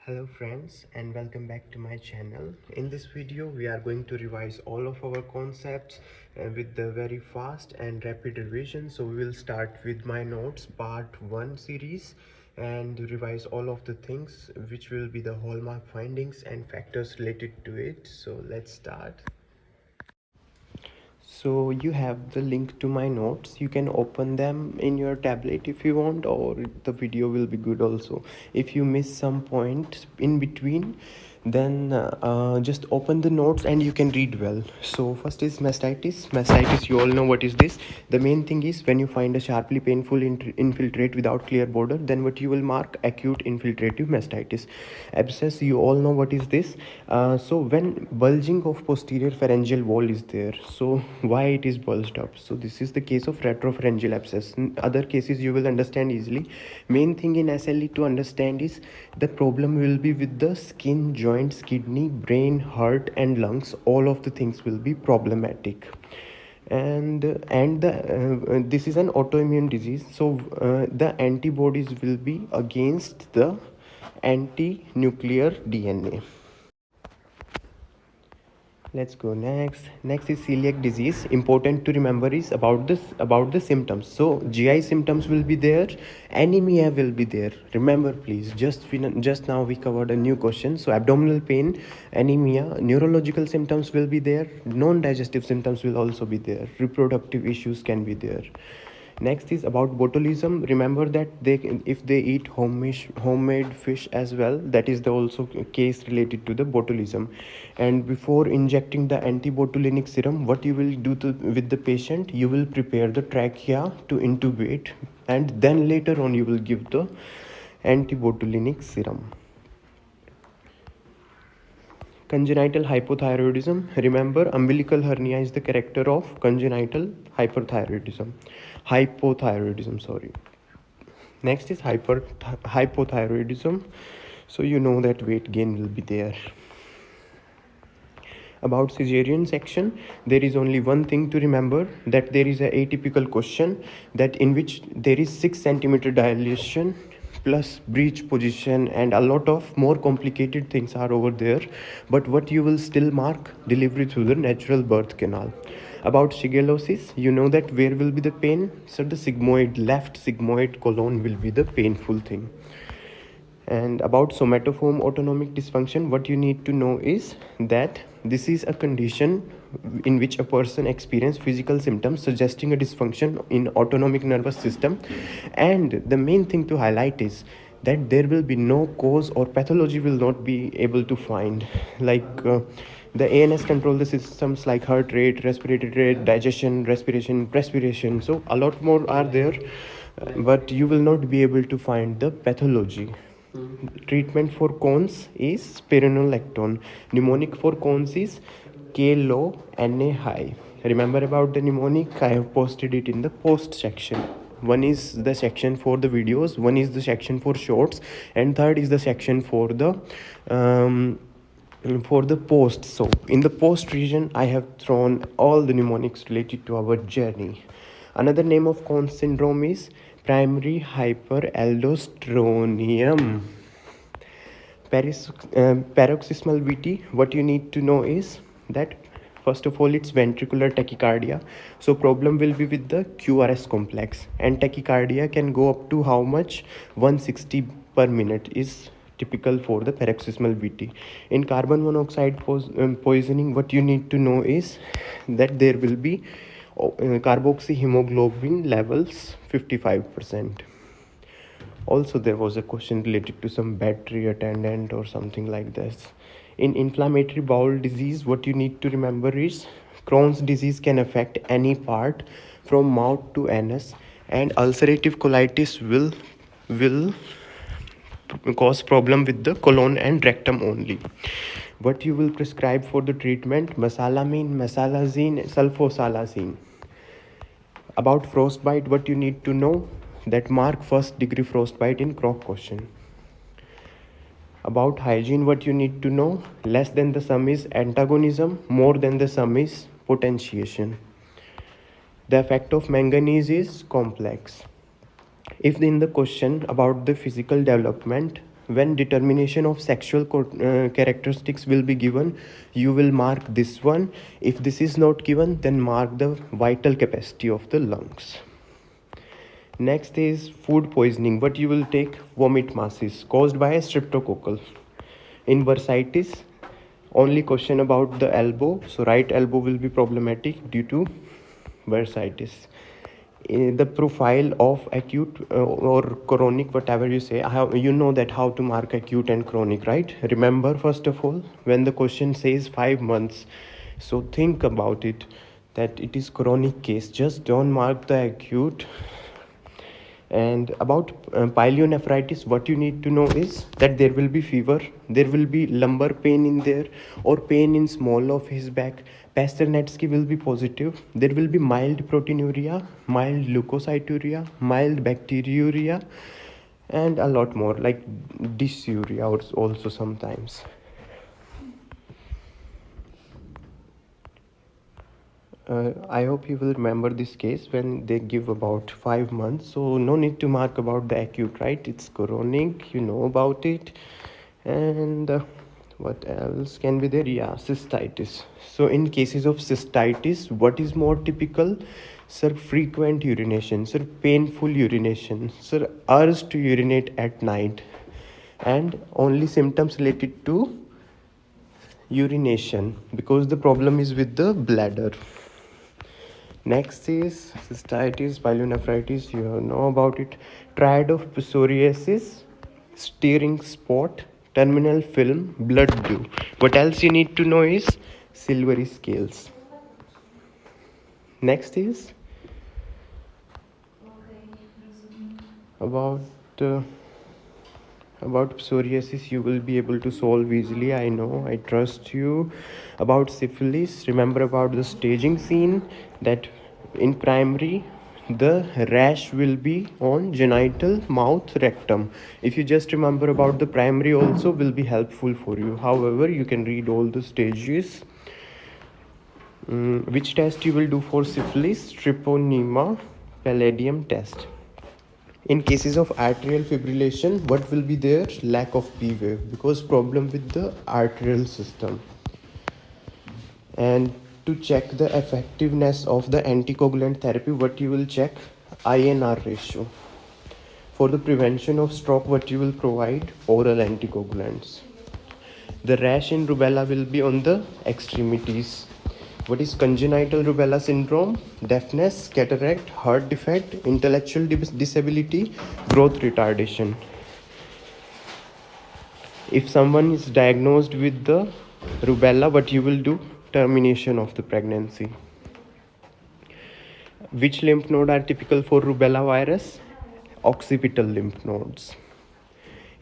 Hello friends and welcome back to my channel. In this video we are going to revise all of our concepts with the very fast and rapid revision. So we will start with my notes part 1 series and revise all of the things which will be the hallmark findings and factors related to it. So let's start. So you have the link to my notes. You can open them in your tablet if you want, or the video will be good also. If you miss some point in between, then just open the notes and you can read well. So first is mastitis. You all know what is this. The main thing is when you find a sharply painful infiltrate without clear border, then what you will mark: acute infiltrative mastitis. Abscess, you all know what is this. So when bulging of posterior pharyngeal wall is there, so why it is bulged up? So this is the case of retropharyngeal abscess. In other cases you will understand easily. Main thing in SLE to understand is the problem will be with the skin, joints, kidney, brain, heart and lungs. All of the things will be problematic. And this is an autoimmune disease, so the antibodies will be against the anti-nuclear DNA. Let's go next is celiac disease. Important to remember is about the symptoms. So GI symptoms will be there, anemia will be there. Remember please, just now we covered a new question. So abdominal pain, anemia, neurological symptoms will be there, non-digestive symptoms will also be there, reproductive issues can be there. Next is about botulism. Remember that if they eat homemade fish as well, that is the also case related to the botulism. And before injecting the antibotulinic serum, what you will do with the patient, you will prepare the trachea to intubate, and then later on you will give the antibotulinic serum. Congenital hypothyroidism. Remember, umbilical hernia is the character of congenital hypothyroidism, sorry. Next is hypothyroidism. So you know that weight gain will be there. About cesarean section, there is only one thing to remember, that there is a atypical question that in which there is 6 centimeter dilation plus breech position and a lot of more complicated things are over there. But what you will still mark: delivery through the natural birth canal. About shigellosis, you know that where will be the pain? So the left sigmoid colon will be the painful thing. And about somatoform autonomic dysfunction, what you need to know is that this is a condition in which a person experiences physical symptoms suggesting a dysfunction in autonomic nervous system. And the main thing to highlight is that there will be no cause or pathology will not be able to find. The ANS control the systems like heart rate, respiratory rate, digestion, respiration. So a lot more are there, but you will not be able to find the pathology. Treatment for cones is spironolactone. Mnemonic for cones is K low, Na high. Remember about the mnemonic? I have posted it in the post section. One is the section for the videos, one is the section for shorts, and third is the section for the post. So in the post region I have thrown all the mnemonics related to our journey. Another name of Cone syndrome is primary hyperaldosteronium. Paroxysmal VT, what you need to know is that first of all it's ventricular tachycardia. So problem will be with the QRS complex, and tachycardia can go up to how much? 160 per minute is typical for the paroxysmal VT. In carbon monoxide poisoning, what you need to know is that there will be carboxyhemoglobin levels 55%. Also there was a question related to some battery attendant or something like this. In inflammatory bowel disease, what you need to remember is Crohn's disease can affect any part from mouth to anus, and ulcerative colitis will cause problem with the colon and rectum only. What you will prescribe for the treatment? Mesalamine, mesalazine, sulfosalazine. About frostbite, what you need to know, that mark first degree frostbite in KROK question. About hygiene, what you need to know, less than the sum is antagonism, more than the sum is potentiation. The effect of manganese is complex. If in the question about the physical development, when determination of sexual characteristics will be given, you will mark this one. If this is not given, then mark the vital capacity of the lungs. Next is food poisoning. What you will take? Vomit masses caused by a streptococcal. In bursitis, only question about the elbow, so right elbow will be problematic due to bursitis. The profile of acute or chronic, whatever you say, how you know that how to mark acute and chronic, right? Remember, first of all, when the question says 5 months, so think about it, that it is chronic case. Just don't mark the acute. And about pyelonephritis, what you need to know is that there will be fever, there will be lumbar pain in there, or pain in small of his back. Pasternetsky will be positive. There will be mild proteinuria, mild leukocyturia, mild bacteriuria, and a lot more like dysuria also sometimes. I hope you will remember this case when they give about 5 months. So no need to mark about the acute, right? It's chronic, you know about it. And what else can be there? Yeah, cystitis. So in cases of cystitis, what is more typical? Sir, frequent urination. Sir, painful urination. Sir, urge to urinate at night. And only symptoms related to urination, because the problem is with the bladder. Next is cystitis, pyelonephritis, you know about it. Triad of psoriasis, steering spot, terminal film, blood dew. What else you need to know is silvery scales. Next is about psoriasis, you will be able to solve easily, I know, I trust you. About syphilis, remember about the staging scene, that in primary the rash will be on genital, mouth, rectum. If you just remember about the primary also will be helpful for you. However, you can read all the stages. Which test you will do for syphilis? Treponema palladium test. In cases of arterial fibrillation, what will be there? Lack of P wave, because problem with the arterial system. And to check the effectiveness of the anticoagulant therapy, what you will check? INR ratio. For the prevention of stroke, what you will provide? Oral anticoagulants. The rash in rubella will be on the extremities. What is congenital rubella syndrome? Deafness, cataract, heart defect, intellectual disability, growth retardation. If someone is diagnosed with the rubella, what you will do? Termination of the pregnancy. Which lymph node are typical for rubella virus? Occipital lymph nodes.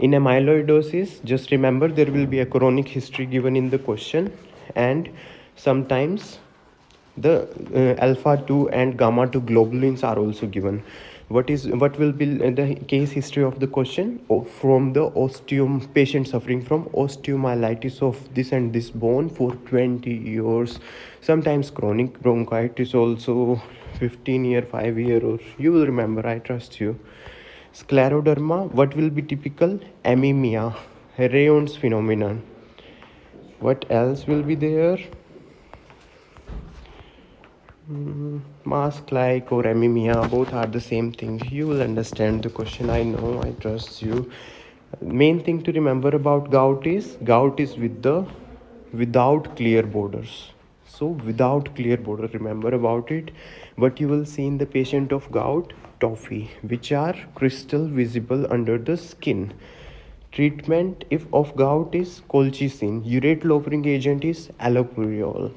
In amyloidosis, just remember there will be a chronic history given in the question, and sometimes the alpha 2 and gamma 2 globulins are also given. What will be the case history of the question? From the patient suffering from osteomyelitis of this and this bone for 20 years, sometimes chronic bronchitis also 15 year, 5 year, or you will remember, I trust you. Scleroderma, what will be typical? Anemia, Rayon's phenomenon. What else will be there? Mask like or anemia, both are the same thing. You will understand the question, I know, I trust you. Main thing to remember about gout is without clear borders. So without clear border, remember about it. What you will see in the patient of gout? Toffee, which are crystal visible under the skin. Treatment if of gout is colchicine. Urate lowering agent is allopurinol.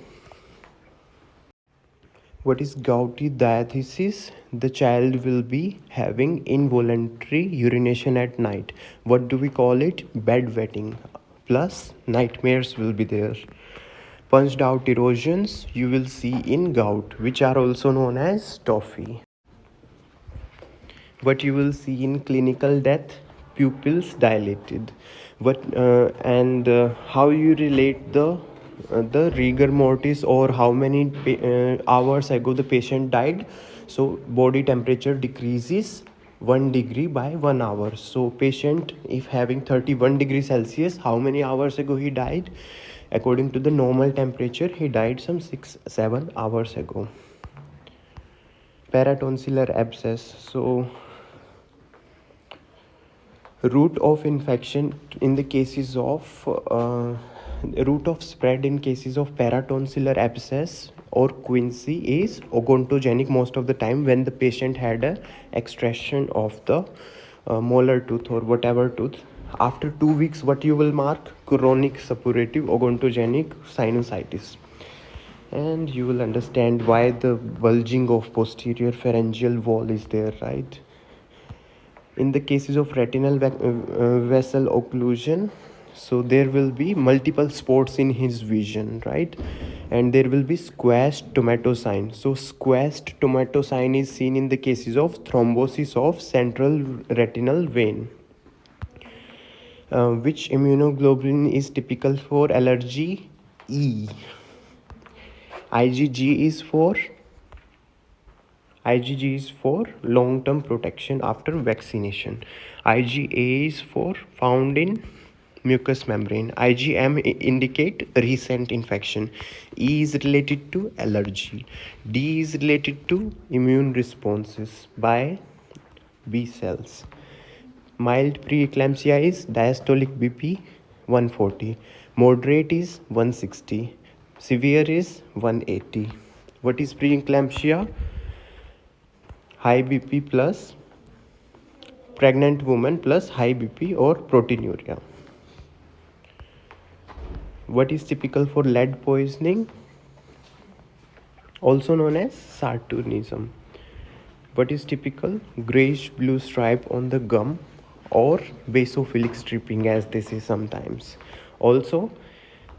What is gouty diathesis? The child will be having involuntary urination at night. What do we call it? Bedwetting. Plus nightmares will be there. Punched out erosions you will see in gout, which are also known as toffee. What you will see in clinical death? Pupils dilated. How you relate the rigor mortis, or how many hours ago the patient died? So body temperature decreases 1 degree by 1 hour. So patient, if having 31 degrees Celsius, how many hours ago he died? According to the normal temperature, he died some 6-7 hours ago. Paratonsillar abscess. So route of infection in the cases of route of spread in cases of paratonsillar abscess or quinsy is odontogenic most of the time when the patient had a extraction of the molar tooth or whatever tooth. After 2 weeks, what you will mark? Chronic suppurative odontogenic sinusitis. And you will understand why the bulging of posterior pharyngeal wall is there, right? In the cases of retinal vessel occlusion, so there will be multiple spots in his vision, right? And there will be squashed tomato sign. So squashed tomato sign is seen in the cases of thrombosis of central retinal vein. Which immunoglobulin is typical for allergy? E. IgG is for long-term protection after vaccination. IgA is for found in mucous membrane. IgM indicate recent infection. E is related to allergy. D is related to immune responses by B cells. Mild preeclampsia is diastolic BP 140. Moderate is 160. Severe is 180. What is preeclampsia? High BP plus pregnant woman plus high BP or proteinuria. What is typical for lead poisoning? Also known as Saturnism. What is typical? Grayish blue stripe on the gum or basophilic stripping as they say sometimes. Also,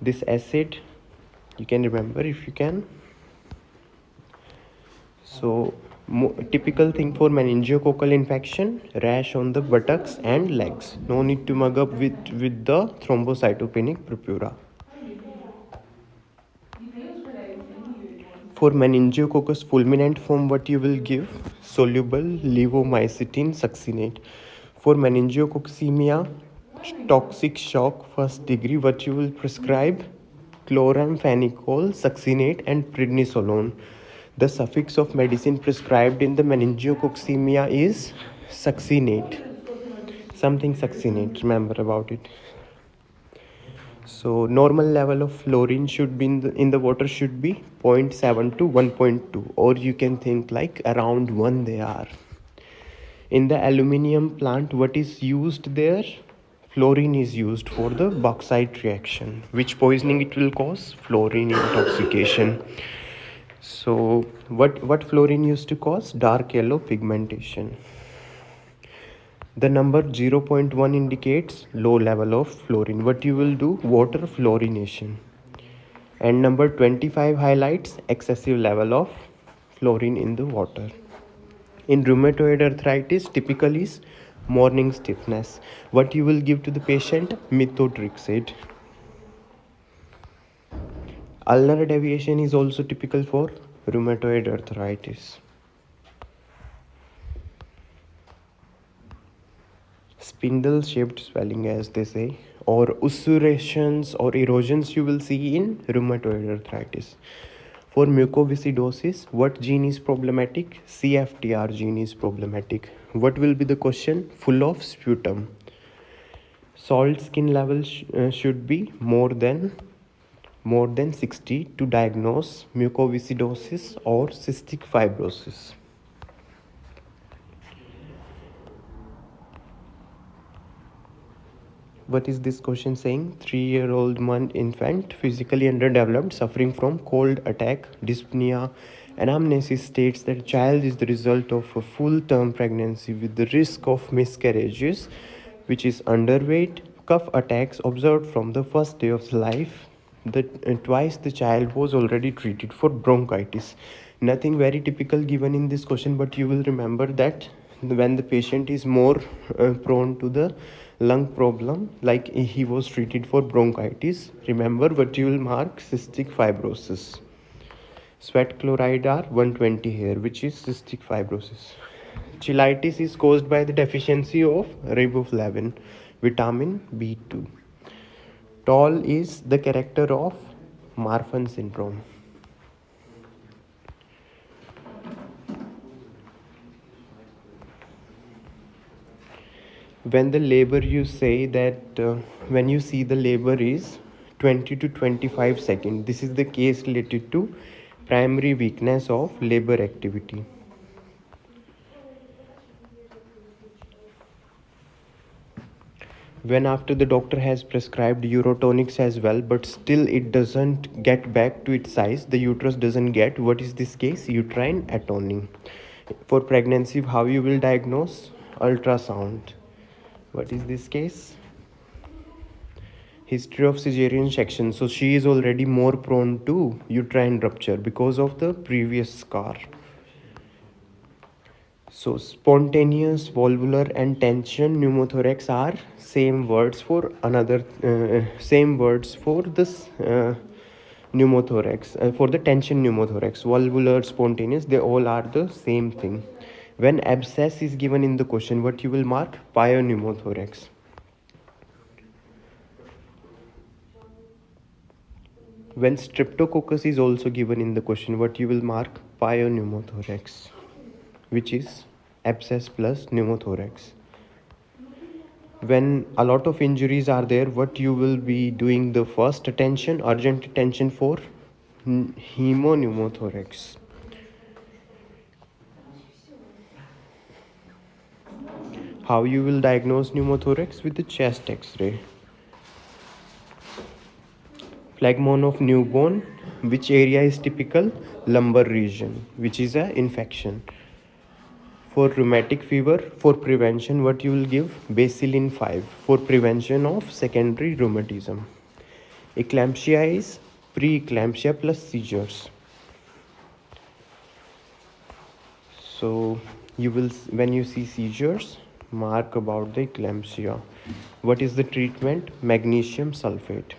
this acid, you can remember if you can. So, typical thing for meningococcal infection, rash on the buttocks and legs. No need to mug up with the thrombocytopenic purpura. For meningococcus fulminant form, what you will give? Soluble levomycetin succinate. For meningococcemia, toxic shock first degree, what you will prescribe? Chloramphenicol succinate and prednisolone. The suffix of medicine prescribed in the meningococcemia is succinate. Something succinate, remember about it. So normal level of fluorine should be in the water should be 0.7 to 1.2, or you can think like around 1 they are. In the aluminium plant, what is used there? Fluorine is used for the bauxite reaction. Which poisoning it will cause? Fluorine intoxication. So what fluorine used to cause? Dark yellow pigmentation. The number 0.1 indicates low level of fluorine. What you will do? Water fluorination. And number 25 highlights excessive level of fluorine in the water. In rheumatoid arthritis, typically is morning stiffness. What you will give to the patient? Methotrexate. Ulnar deviation is also typical for rheumatoid arthritis. Spindle shaped swelling, as they say, or ulcerations or erosions you will see in rheumatoid arthritis. For mucoviscidosis, what gene is problematic? CFTR gene is problematic. What will be the question? Full of sputum. Salt skin level should be more than 60 to diagnose mucoviscidosis or cystic fibrosis. What is this question saying? 3-year-old infant, physically underdeveloped, suffering from cold attack, dyspnea. Anamnesis states that child is the result of a full-term pregnancy with the risk of miscarriages, which is underweight, cough attacks observed from the first day of life. Twice the child was already treated for bronchitis. Nothing very typical given in this question, but you will remember that when the patient is more prone to the lung problem, like he was treated for bronchitis, remember what you will mark? Cystic fibrosis. Sweat chloride are 120 here, which is cystic fibrosis. Cheilitis is caused by the deficiency of riboflavin, vitamin B2. Tall is the character of Marfan syndrome. When the labor, you say that when you see the labor is 20 to 25 seconds, this is the case related to primary weakness of labor activity. When after the doctor has prescribed urotonics as well, but still it doesn't get back to its size, the uterus doesn't get, what is this case? Uterine atony. For pregnancy, how you will diagnose? Ultrasound. What is this case? History of cesarean section. So she is already more prone to uterine rupture because of the previous scar. So spontaneous, valvular and tension pneumothorax are same words for this pneumothorax. For the tension pneumothorax, valvular, spontaneous, they all are the same thing. When abscess is given in the question, what you will mark? Pneumothorax. When streptococcus is also given in the question, what you will mark? Pneumothorax, which is abscess plus pneumothorax. When a lot of injuries are there, what you will be doing the first attention, urgent attention for? Hemopneumothorax. How you will diagnose pneumothorax? With the chest x-ray. Phlegmon of newborn, which area is typical? Lumbar region, which is a infection. For rheumatic fever, for prevention, what you will give? Bacillin 5 for prevention of secondary rheumatism. Eclampsia is preeclampsia plus seizures. So you will, when you see seizures, mark about the eclampsia. What is the treatment? Magnesium sulfate.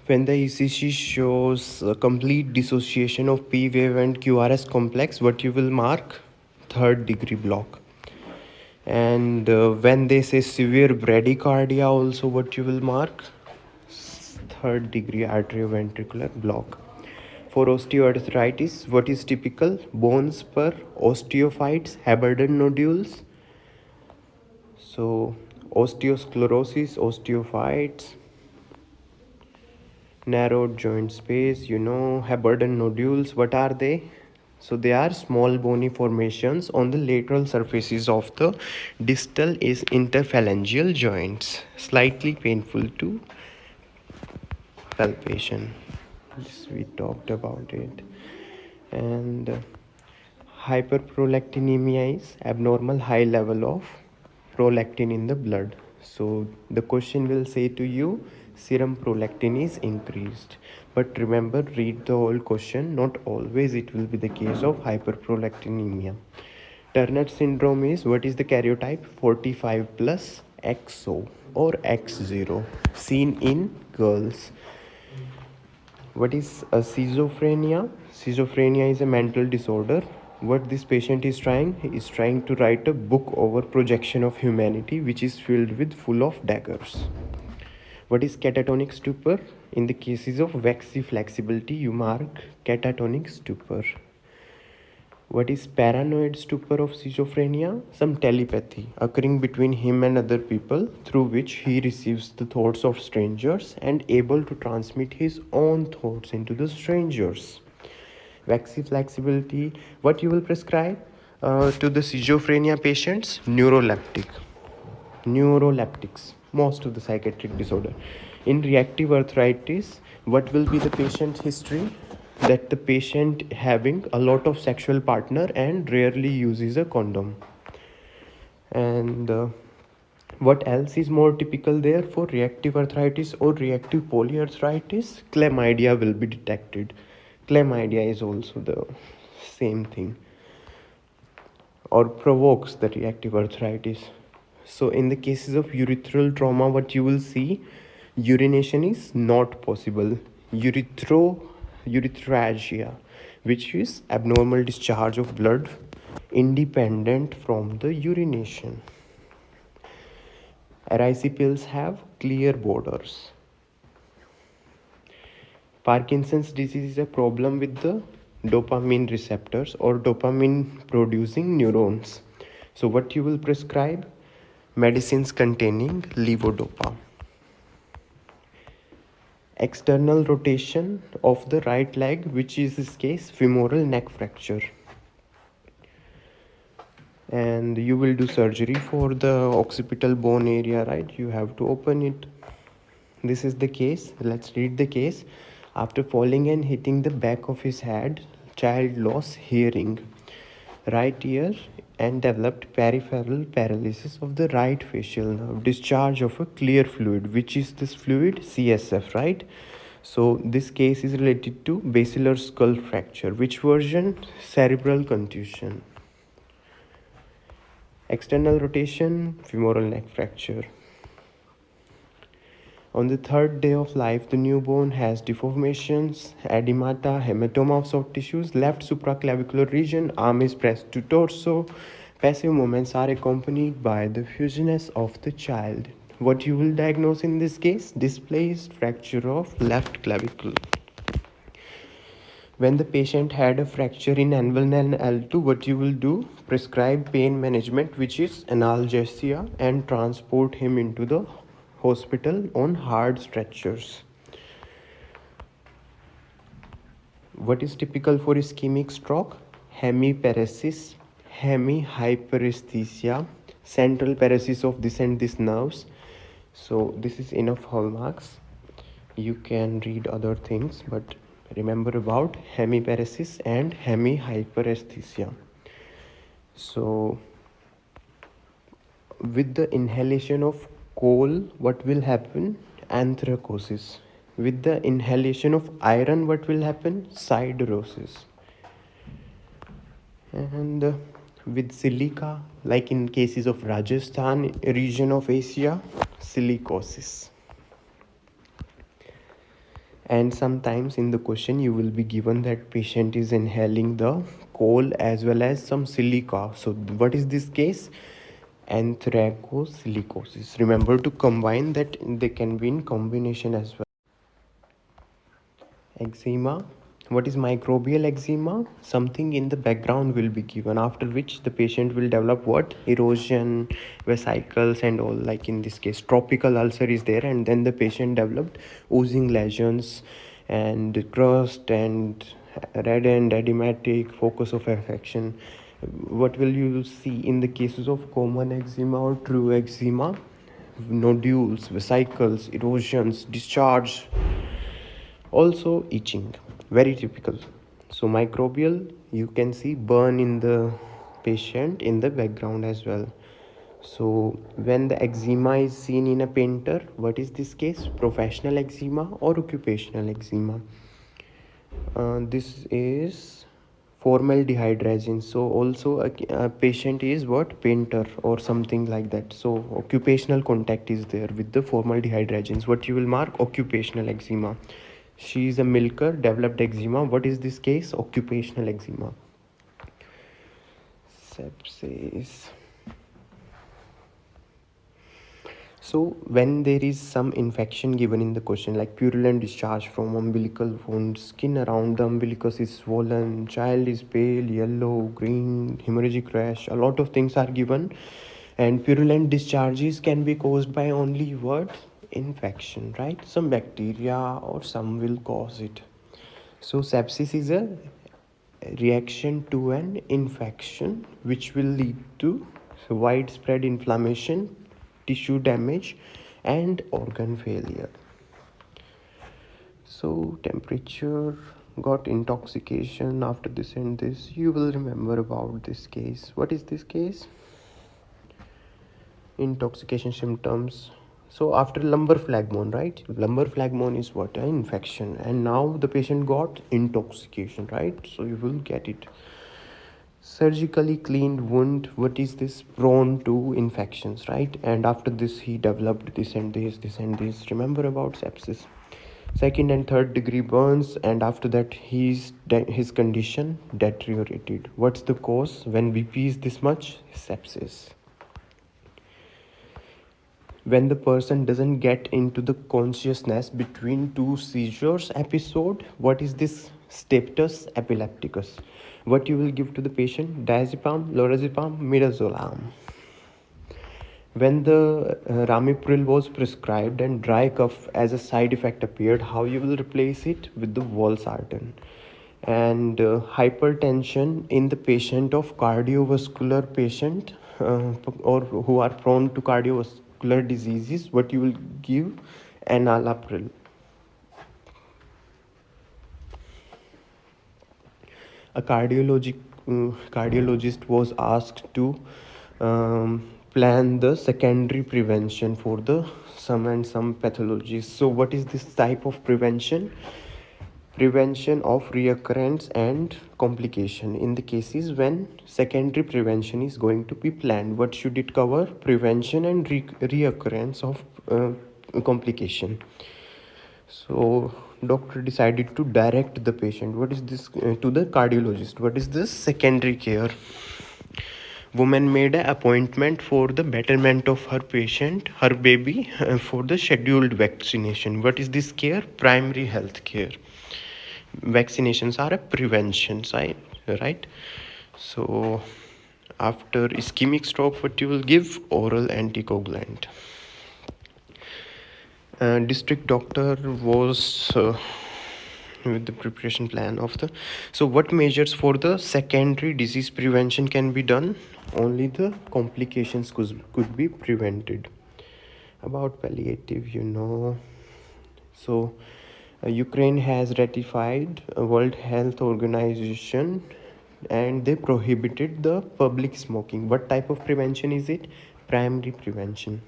When the ECG shows a complete dissociation of P wave and QRS complex, what you will mark? Third degree block. And when they say severe bradycardia, also what you will mark? Third degree atrioventricular block. For osteoarthritis, what is typical? Bone spur, osteophytes, Haberden nodules. So osteosclerosis, osteophytes, narrowed joint space, Haberden nodules, what are they? So they are small bony formations on the lateral surfaces of the distal is interphalangeal joints, slightly painful to palpation. This we talked about it. And hyperprolactinemia is abnormal high level of prolactin in the blood. So the question will say to you, serum prolactin is increased. But remember, read the whole question. Not always it will be the case of hyperprolactinemia. Turner syndrome is, what is the karyotype? 45 plus XO or X0, seen in girls. What is a schizophrenia? Schizophrenia is a mental disorder. What this patient is trying? He is trying to write a book over projection of humanity, which is filled with full of daggers. What is catatonic stupor? In the cases of waxy flexibility, you mark catatonic stupor. What is paranoid stupor of schizophrenia? Some telepathy occurring between him and other people, through which he receives the thoughts of strangers and able to transmit his own thoughts into the strangers. Waxy flexibility, what you will prescribe to the schizophrenia patients? Neuroleptics, most of the psychiatric disorder. In reactive arthritis, what will be the patient history? That the patient having a lot of sexual partner and rarely uses a condom. And what else is more typical there for reactive arthritis or reactive polyarthritis? Chlamydia will be detected. Chlamydia is also the same thing, or provokes the reactive arthritis. So in the cases of urethral trauma, what you will see? Urination is not possible. urethragia, which is abnormal discharge of blood independent from the urination. Erysipelas have clear borders. Parkinson's disease is a problem with the dopamine receptors or dopamine producing neurons. So, what you will prescribe? Medicines containing levodopa. External rotation of the right leg, which is this case femoral neck fracture. And you will do surgery for the occipital bone area, right? You have to open it. This is the case. Let's read the case. After falling and hitting the back of his head, child lost hearing, right ear, and developed peripheral paralysis of the right facial nerve, discharge of a clear fluid. Which is this fluid? CSF, right? So this case is related to basilar skull fracture. Which version? Cerebral contusion. External rotation, femoral neck fracture. On the third day of life, the newborn has deformations, edemata, hematoma of soft tissues, left supraclavicular region, arm is pressed to torso. Passive movements are accompanied by the fusiness of the child. What you will diagnose in this case? Displaced fracture of left clavicle. When the patient had a fracture in L1 and L2, what you will do? Prescribe pain management, which is analgesia, and transport him into the hospital on hard stretchers. What is typical for ischemic stroke? Hemiparesis, hemihyperesthesia, central paresis of this and this nerves. So this is enough hallmarks. You can read other things, but remember about hemiparesis and hemihyperesthesia. So with the inhalation of coal, what will happen? Anthracosis. With the inhalation of iron, what will happen? Siderosis. And with silica, like in cases of Rajasthan region of Asia, silicosis. And sometimes in the question you will be given that patient is inhaling the coal as well as some silica. So what is this case? Anthracosilicosis. Remember to combine that, they can be in combination as well. Eczema. What is microbial eczema? Something in the background will be given, after which the patient will develop what? Erosion, vesicles and all. Like in this case, tropical ulcer is there, and then the patient developed oozing lesions and crust and red and edematic focus of affection. What will you see in the cases of common eczema or true eczema? Nodules, vesicles, erosions, discharge, also itching, very typical. So microbial, you can see burn in the patient in the background as well. So when the eczema is seen in a painter, what is this case? Professional eczema or occupational eczema? This is formaldehyde resin. So also a patient is what? Painter or something like that. So occupational contact is there with the formaldehyde resins. What you will mark? Occupational eczema. She is a milker, developed eczema. What is this case? Occupational eczema. Sepsis. So when there is some infection given in the question, like purulent discharge from umbilical wound, skin around the umbilicus is swollen, child is pale, yellow, green, hemorrhagic rash, a lot of things are given. And purulent discharges can be caused by only what? Infection, right? Some bacteria or some will cause it. So sepsis is a reaction to an infection which will lead to widespread inflammation, tissue damage and organ failure. So temperature, got intoxication after this and this. You will remember about this case. What is this case? Intoxication symptoms. So after lumbar phlegmon, right? Lumbar phlegmon is what? An infection. And now the patient got intoxication, right? So you will get it. Surgically cleaned wound. What is this? Prone to infections, right? And after this he developed this and this, this and this. Remember about sepsis. Second and third degree burns, and after that his condition deteriorated. What's the cause when BP is this much? Sepsis. When the person doesn't get into the consciousness between two seizures episode, what is this status epilepticus? What you will give to the patient? Diazepam, lorazepam, midazolam. When the Ramipril was prescribed and dry cough as a side effect appeared, how you will replace it? With the valsartan. And hypertension in the patient of cardiovascular patient or who are prone to cardiovascular diseases, what you will give? Enalapril. A cardiologist was asked to plan the secondary prevention for the some pathologies. So what is this type of prevention? Prevention of reoccurrence and complication. In the cases when secondary prevention is going to be planned, what should it cover? Prevention and reoccurrence of complication. So doctor decided to direct the patient, what is this, to the cardiologist. What is this? Secondary care. Woman made an appointment for the betterment of her patient, her baby, for the scheduled vaccination. What is this care? Primary health care. Vaccinations are a prevention side, right? So after ischemic stroke, what you will give? Oral anticoagulant. District doctor was with the preparation plan of the. So what measures for the secondary disease prevention can be done? Only the complications could be prevented. About palliative, so Ukraine has ratified World Health Organization and they prohibited the public smoking. What type of prevention is it? Primary prevention.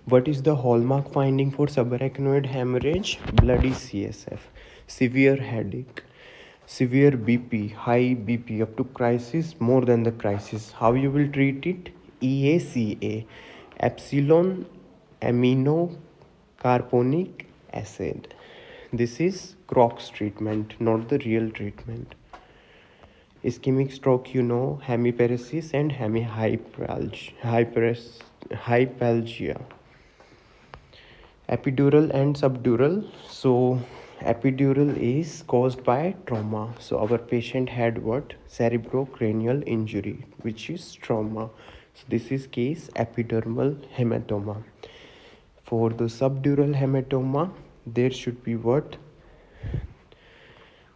What is the hallmark finding for subarachnoid hemorrhage? Bloody CSF, severe headache, severe BP, high BP up to crisis, more than the crisis. How you will treat it? EACA, epsilon amino carbonic acid. This is KROK's treatment, not the real treatment. Ischemic stroke, hemiparesis and hyperalgia. Epidural and subdural. So epidural is caused by trauma. So our patient had what? Cerebrocranial injury, which is trauma. So this is case epidermal hematoma. For the subdural hematoma, there should be what?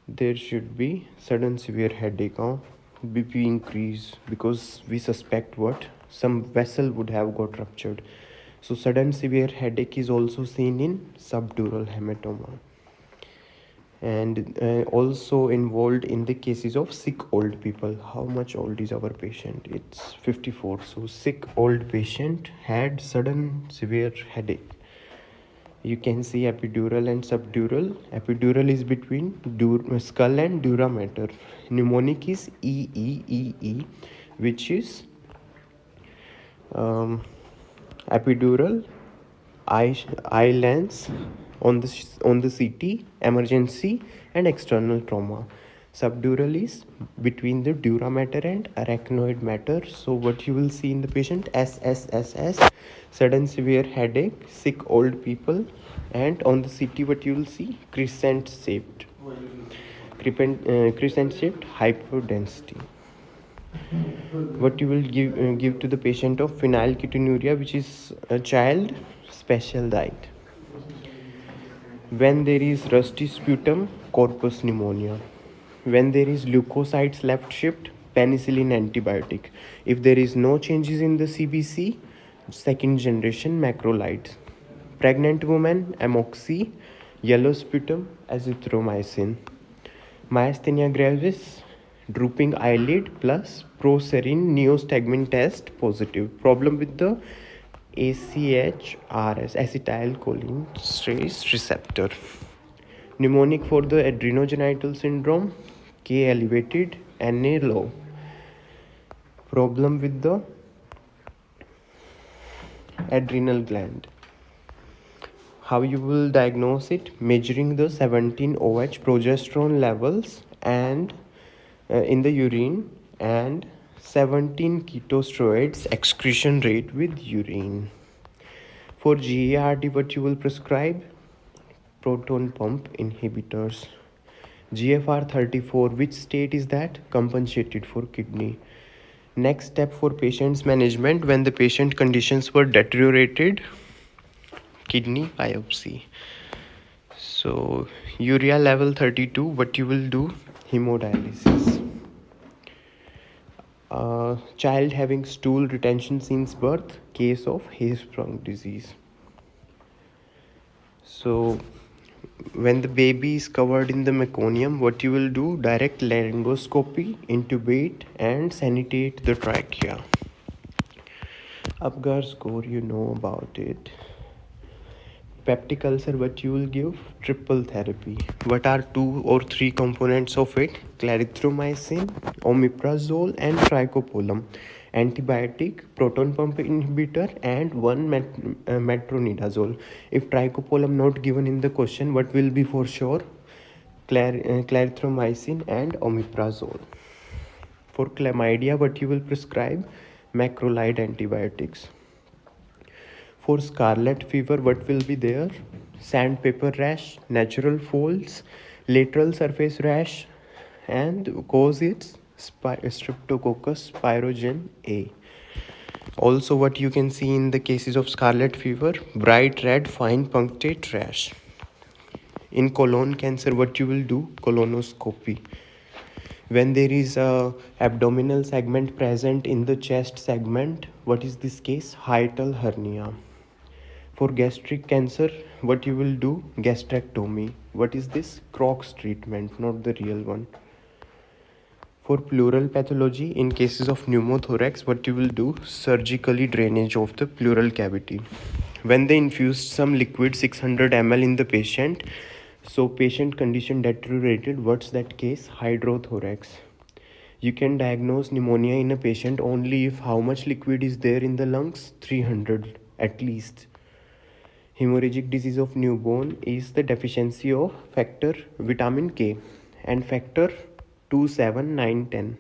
There should be sudden severe headache, BP increase, because we suspect what? Some vessel would have got ruptured. So sudden severe headache is also seen in subdural hematoma. And also involved in the cases of sick old people. How much old is our patient? It's 54. So sick old patient had sudden severe headache. You can see epidural and subdural. Epidural is between skull and dura mater. Mnemonic is EEEE, which is epidural, eye lens on the CT, emergency and external trauma. Subdural is between the dura mater and arachnoid mater. So what you will see in the patient? SSSS, sudden severe headache, sick old people, and on the CT what you will see? Crescent shaped hypodensity. What you will give to the patient of phenylketonuria, which is a child? Special diet. When there is rusty sputum, corpus pneumonia. When there is leukocytes left shift, penicillin antibiotic. If there is no changes in the CBC, second generation macrolides. Pregnant woman, amoxi, yellow sputum, azithromycin. Myasthenia gravis, drooping eyelid plus proserine neostigmine test positive. Problem with the AChRS, acetylcholinesterase receptor. Mnemonic for the adrenogenital syndrome, K elevated, Na low. Problem with the adrenal gland. How you will diagnose it? Measuring the 17-OH progesterone levels and in the urine, and 17 ketosteroids excretion rate with urine. For GARD, what you will prescribe? Proton pump inhibitors. GFR 34, which state is that? Compensated for kidney. Next step for patient's management: when the patient conditions were deteriorated, kidney biopsy. So urea level 32, what you will do? Hemodialysis. Child having stool retention since birth, case of Hirschsprung disease. So when the baby is covered in the meconium, what you will do? Direct laryngoscopy, intubate and sanitate the trachea. Apgar score, you know about it. Peptic ulcer, what you will give? Triple therapy. What are 2 or 3 components of it? Clarithromycin, omeprazole and tricopolam. Antibiotic, proton pump inhibitor and one metronidazole. If tricopolam not given in the question, what will be for sure? Clarithromycin and omeprazole. For chlamydia, what you will prescribe? Macrolide antibiotics. For scarlet fever, what will be there? Sandpaper rash, natural folds, lateral surface rash, and cause it's Streptococcus pyogenes A. Also, what you can see in the cases of scarlet fever, bright red fine punctate rash. In colon cancer, what you will do? Colonoscopy. When there is a abdominal segment present in the chest segment, what is this case? Hiatal hernia. For gastric cancer, what you will do? Gastrectomy. What is this? KROK's treatment, not the real one. For pleural pathology, in cases of pneumothorax, what you will do? Surgically drainage of the pleural cavity. When they infused some liquid 600 ml in the patient, so patient condition deteriorated. What's that case? Hydrothorax. You can diagnose pneumonia in a patient only if how much liquid is there in the lungs? 300 at least. Hemorrhagic disease of newborn is the deficiency of factor vitamin K and factor 2, 7, 9, 10.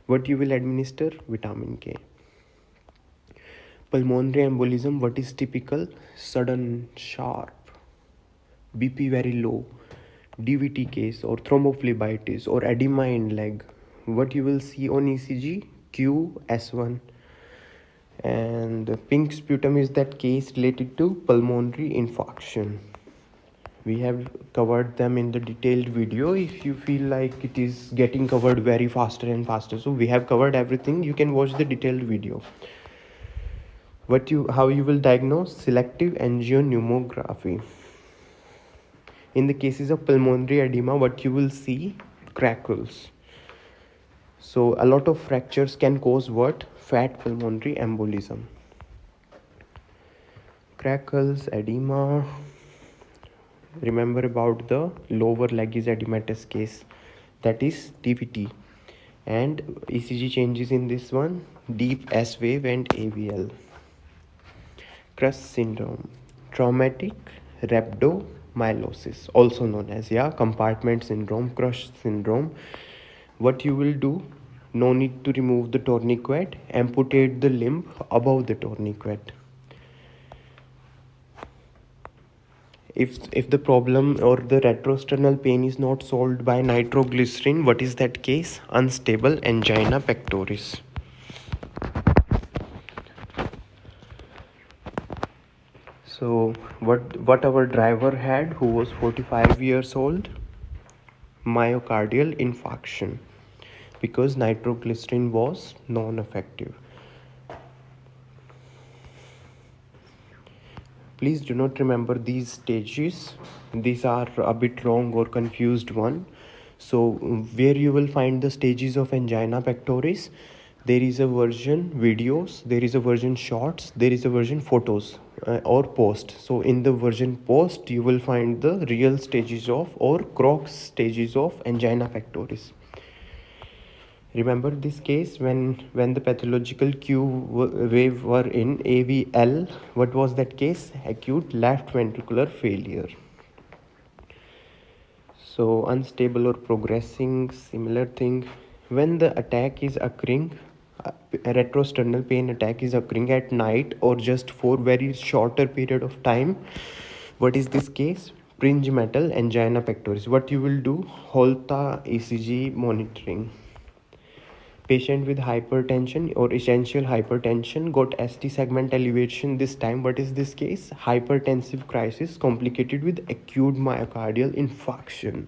What you will administer? Vitamin K. Pulmonary embolism, what is typical? Sudden, sharp, BP very low, DVT case or thrombophlebitis or edema in leg. What you will see on ECG? QS1. And pink sputum is that case related to pulmonary infarction. We have covered them in the detailed video. If you feel like it is getting covered very faster and faster, so we have covered everything. You can watch the detailed video. How you will diagnose? Selective angioneurography. In the cases of pulmonary edema, what you will see? Crackles. So a lot of fractures can cause what? Fat pulmonary embolism. Crackles, edema. Remember about the lower leg is edematous case, that is DVT. And ECG changes in this one, deep S wave and AVL. Crush syndrome, traumatic rhabdomyolysis, also known as compartment syndrome, crush syndrome. What you will do? No need to remove the tourniquet, amputate the limb above the tourniquet. If the problem or the retrosternal pain is not solved by nitroglycerin, what is that case? Unstable angina pectoris. So what our driver had, who was 45 years old? Myocardial infarction, because nitroglycerin was non-effective. Please do not remember these stages. These are a bit wrong or confused one. So where you will find the stages of angina pectoris, there is a version videos, there is a version shorts, there is a version photos or post. So in the version post, you will find the real stages of or KROK stages of angina pectoris. Remember this case when the pathological wave were in AVL. What was that case? Acute left ventricular failure. So unstable or progressing, similar thing. When the attack is occurring, a retrosternal pain attack is occurring at night or just for very shorter period of time. What is this case? Fringe metal angina pectoris. What you will do? Holter ECG monitoring. Patient with hypertension or essential hypertension got ST segment elevation this time. What is this case? Hypertensive crisis complicated with acute myocardial infarction.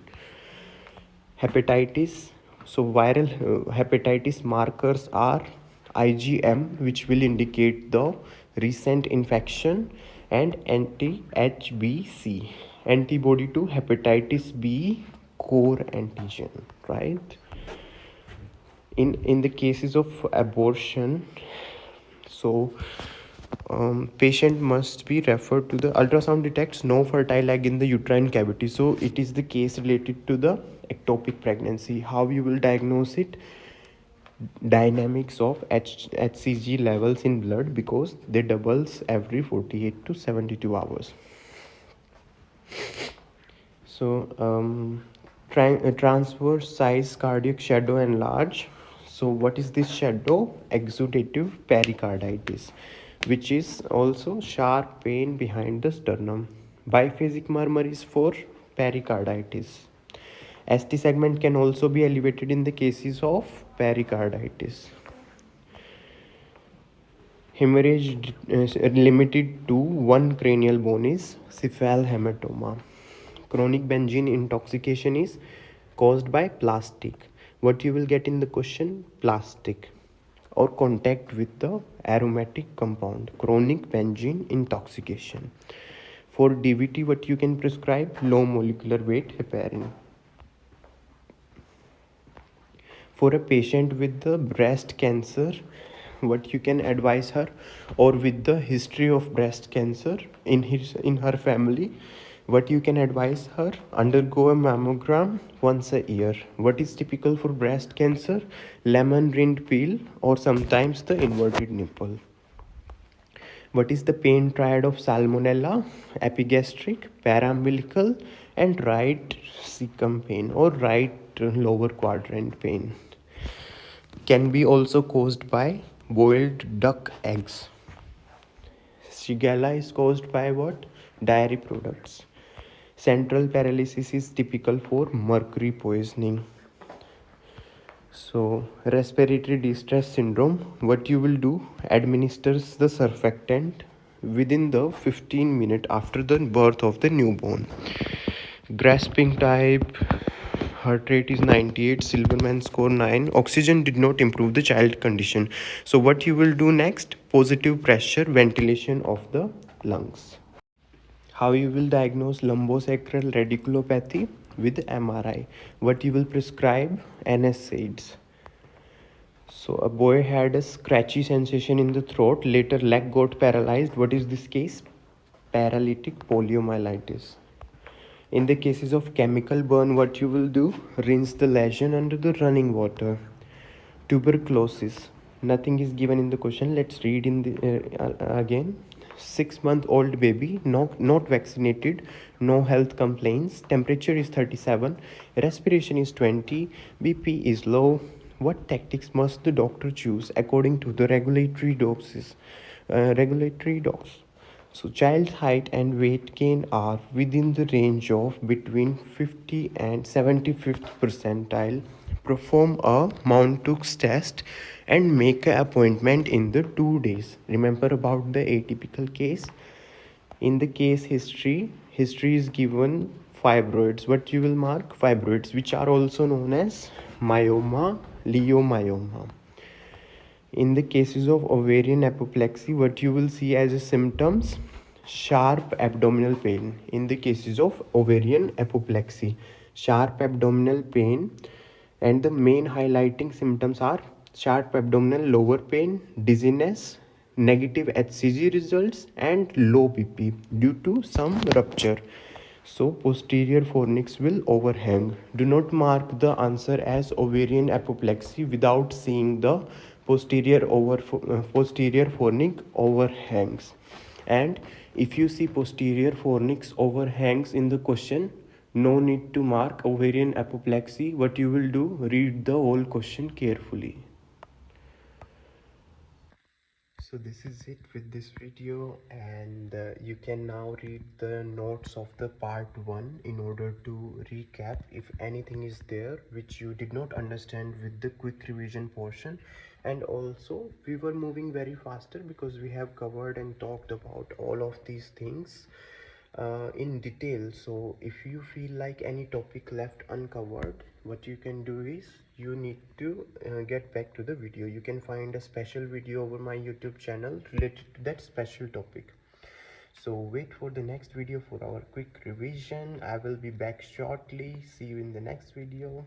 Hepatitis. So viral hepatitis markers are IgM, which will indicate the recent infection, and anti-HBC, antibody to hepatitis B core antigen, right? In the cases of abortion, so patient must be referred to the ultrasound detects no fertile egg in the uterine cavity. So it is the case related to the ectopic pregnancy. How you will diagnose it? Dynamics of HCG levels in blood, because they doubles every 48 to 72 hours. So transverse size cardiac shadow enlarge. So what is this shadow? Exudative pericarditis, which is also sharp pain behind the sternum. Biphasic murmur is for pericarditis. ST segment can also be elevated in the cases of pericarditis. Hemorrhage limited to one cranial bone is cephalhematoma. Chronic benzene intoxication is caused by plastic. What you will get in the question? Plastic or contact with the aromatic compound. Chronic benzene intoxication. For DVT, what you can prescribe? Low molecular weight heparin. For a patient with the breast cancer, what you can advise her, or with the history of breast cancer in her family, what you can advise her? Undergo a mammogram once a year. What is typical for breast cancer? Lemon rind peel or sometimes the inverted nipple. What is the pain triad of salmonella? Epigastric, paraumbilical, and right cecum pain or right lower quadrant pain. Can be also caused by boiled duck eggs. Shigella is caused by what? Dairy products. Central paralysis is typical for mercury poisoning. So respiratory distress syndrome, what you will do? Administers the surfactant within the 15 minutes after the birth of the newborn. Grasping type, heart rate is 98, Silverman score 9. Oxygen did not improve the child condition. So what you will do next? Positive pressure ventilation of the lungs. How you will diagnose lumbosacral radiculopathy? With MRI. What you will prescribe? NSAIDs. So a boy had a scratchy sensation in the throat, later leg got paralyzed. What is this case? Paralytic poliomyelitis. In the cases of chemical burn, what you will do? Rinse the lesion under the running water. Tuberculosis. Nothing is given in the question. Let's read in the again. 6-month-old baby, not vaccinated, no health complaints. Temperature is 37. Respiration is 20. BP is low. What tactics must the doctor choose according to the regulatory doses? So child's height and weight gain are within the range of between 50 and 75th percentile. Perform a Mount-Tooks test and make an appointment in the 2 days. Remember about the atypical case. In the case history is given fibroids. What you will mark? Fibroids, which are also known as myoma, leiomyoma. In the cases of ovarian apoplexy, what you will see as a symptoms? Sharp abdominal pain. In the cases of ovarian apoplexy, sharp abdominal pain, and the main highlighting symptoms are sharp abdominal lower pain, dizziness, negative HCG results, and low BP due to some rupture. So posterior fornix will overhang. Do not mark the answer as ovarian apoplexy without seeing the posterior fornix overhangs. And if you see posterior fornix overhangs in the question, no need to mark ovarian apoplexy. What you will do, read the whole question carefully. So this is it with this video, and you can now read the notes of the part 1 in order to recap if anything is there which you did not understand with the quick revision portion. And also we were moving very faster because we have covered and talked about all of these things in detail. So if you feel like any topic left uncovered, what you can do is you need to get back to the video. You can find a special video over my YouTube channel related to that special topic. So wait for the next video for our quick revision. I will be back shortly. See you in the next video.